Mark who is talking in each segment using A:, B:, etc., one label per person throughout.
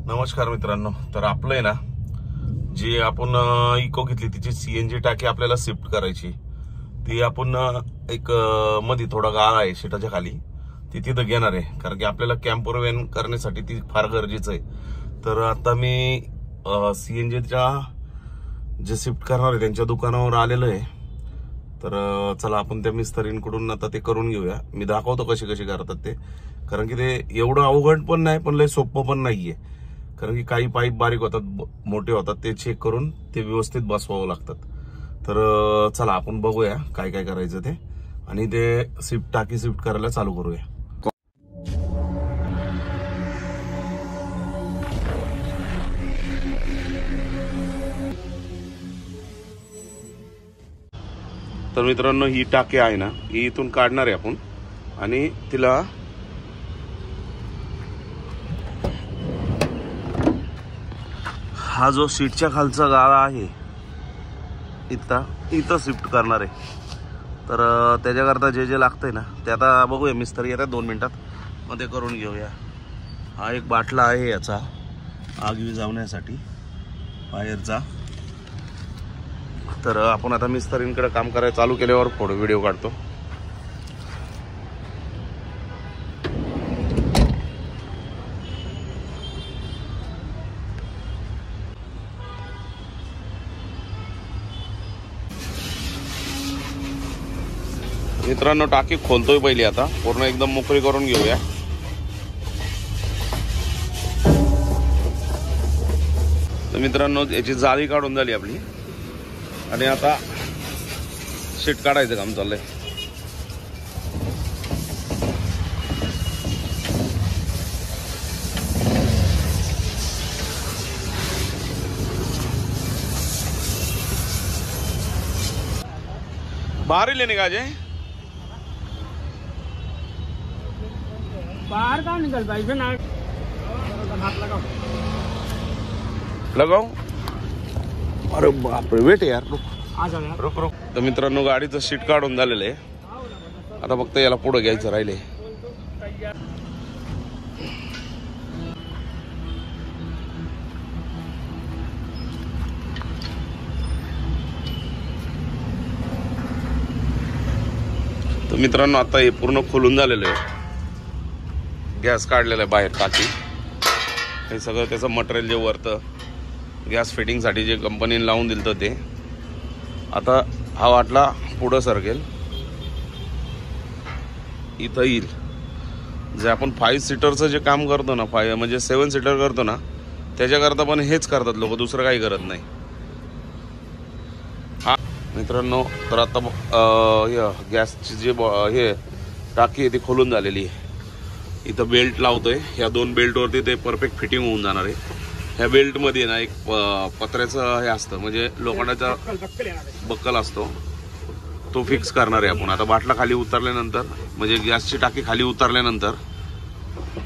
A: नमस्कार मित्रांनो, तर आपलं आहे ना जी आपण इको घेतली तिची सीएनजी टाकी आपल्याला शिफ्ट करायची। ती आपण एक मध्ये थोडा गाळा आहे शेताच्या खाली, ती तिथं घेणार आहे कारण की आपल्याला कॅम्पर व्हॅन करण्यासाठी ती फार गरजेचं आहे। तर आता मी सीएनजीच्या जे शिफ्ट करणार आहे त्यांच्या दुकानावर आलेलो आहे। तर चला आपण त्या मिस्त्रींकडून आता ते करून घेऊया। मी दाखवतो कसे कसे करतात ते, कारण की ते एवढं अवघड पण नाही पण लय सोपं पण नाहीये, कारण की काही पाईप बारीक होतात, मोठे होतात, ते चेक करून ते व्यवस्थित बसवावं लागतात। तर चला आपण बघूया काय काय करायचं ते आणि ते टाकी शिफ्ट करायला चालू करूया। तर मित्रांनो, ही टाकी आहे ना, ही इथून काढणार आहे आपण आणि तिला हा जो सीटच्या खालचा गाळा आहे इथं शिफ्ट करणार आहे। तर त्याच्याकरता जे जे लागतंय ना ते आता बघूया, मिस्त्री येतात 2 मिनिटात, मग ते करून घेऊया। हा एक बाटला आहे याचा आग विझवण्यासाठी बाहेरचा। तर आपण आता मिस्त्रींकडे काम करायला चालू केल्यावर फोटो व्हिडिओ काढतो। मित्रांनो, टाकी खोलतोय पहिली, आता पूर्ण एकदम मोकळी करून घेऊया। तर मित्रांनो, याची जाळी काढून झाली आपली आणि आता शीट काढायचं काम चाललंय। बाहर ही लेने का अजय,
B: बाहर का निकल भाई से ना हाथ लगाओ
A: लगाओ। अरे बाप रे, वेट यार,
B: आ जाओ यार,
A: रुक। तर मित्रांनो, गाडीचं शीट काढून झालेलं आहे, आता फक्त याला पुढे घ्यायचं राहिले। तर मित्रांनो, आता हे पूर्ण खोलून झालेलं आहे, गॅस काढलेला आहे बाहेर, टाकी हे सगळं त्याचं मटेरियल जे वरतं गॅस फिटिंगसाठी जे कंपनीने लावून दिलं तर ते आता हा वाटला पुढं सरकेल, इथं येईल। जे आपण 5 सीटरचं जे काम करतो ना, म्हणजे 7 सीटर करतो ना, त्याच्याकरता पण हेच करतात लोक, दुसरं काही करत नाही। हा मित्रांनो, तर आता गॅसची जे हे टाकी आहे ती खोलून झालेली आहे। इथं बेल्ट लावतोय, ह्या 2 बेल्टवरती ते परफेक्ट फिटिंग होऊन जाणार आहे। ह्या बेल्टमध्ये ना एक पत्र्याचं हे असतं, म्हणजे लोखंडाचा बक्कल असतो, तो फिक्स करणार आहे आपण। आता बाटला खाली उतरल्यानंतर, म्हणजे गॅसची टाकी खाली उतरल्यानंतर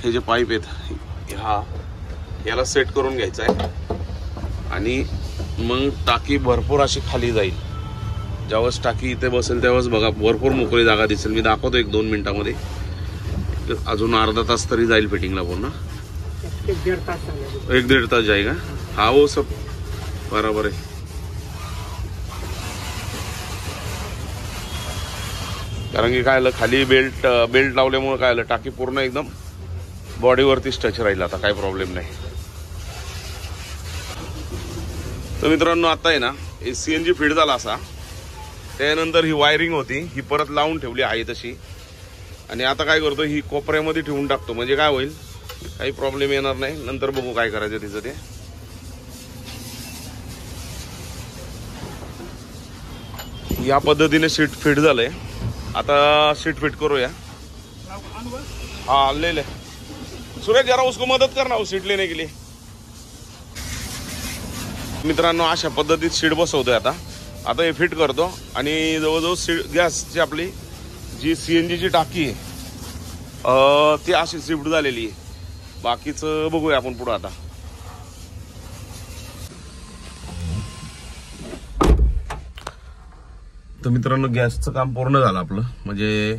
A: हे जे पाईप आहेत याला सेट करून घ्यायचं आहे आणि मग टाकी भरपूर अशी खाली जाईल। ज्यावेळेस टाकी इथे बसेल त्यावेळेस बघा भरपूर मोकळी जागा दिसेल। मी दाखवतो 1-2 मिनिटांमध्ये, अजून अर्धा तास तरी जाईल फिटिंगला पूर्ण, 1-1.5 तास जाएगा। हाँ वो सब बराबर है। कारण की काय खाली बेल्ट लावल्यामुळे काय टाकी पूर्ण एकदम बॉडीवरतीच टच राहील, आता काही प्रॉब्लेम नाही। तर मित्रांनो, आता आहे ना सीएनजी फिट झाला असा, त्यानंतर ही वायरिंग होती ही परत लावून ठेवली आहे तशी, आणि आता काय करतो, ही कोपऱ्यामध्ये ठेवून टाकतो, म्हणजे काय होईल काही प्रॉब्लेम येणार नाही। नंतर बघू काय करायचं तिचं ते। या पद्धतीने सीट फिट झालंय, आता सीट फिट करूया। हाँ ले ले सूरज, जरा उसको मदत करना वो सीट लेने के लिए। मित्रांनो, अशा पद्धतीत सीट बसवतोय आता हे फिट करतो आणि जवळजवळ गॅसची आपली जी सीएनजीची टाकी आहे ती अशी शिफ्ट झालेली आहे। बाकीचं बघूया आपण पुढे। आता तर मित्रांनो, गॅसचं काम पूर्ण झालं आपलं, म्हणजे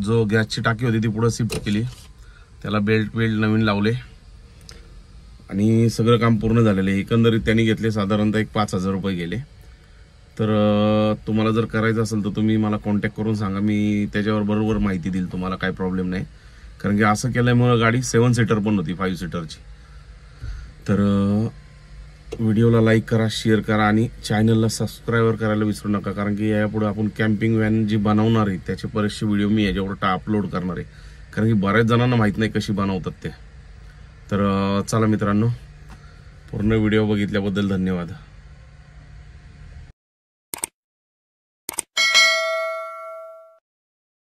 A: जो गॅसची टाकी होती ती पुढे शिफ्ट केली, त्याला बेल्ट नवीन लावले आणि सगळं काम पूर्ण झालेलं आहे. एकंदरीत त्यांनी घेतले साधारणतः एक 5,000 रुपये गेले. तर तुम्हाला जर करायचं असेल तर तुम्ही मला कॉन्टॅक्ट करून सांगा, मी त्याच्यावर बरोबर माहिती देईल तुम्हाला, काय प्रॉब्लेम नाही. कारण की असं केल्यामुळे गाडी 7 सीटर पण होती, 5 सीटरची. तर व्हिडिओला लाईक करा, शेअर करा आणि चॅनलला सबस्क्राईब करायला विसरू नका. कारण की यापुढे आपण कॅम्पिंग व्हॅन जी बनवणार आहे त्याचे बरेचसे व्हिडिओ मी याच्यावर अपलोड करणार आहे. कारण की बऱ्याच जणांना माहीत नाही कशी बनवतात ते. तर चला मित्रांनो, पूर्ण व्हिडिओ बघितल्याबद्दल धन्यवाद.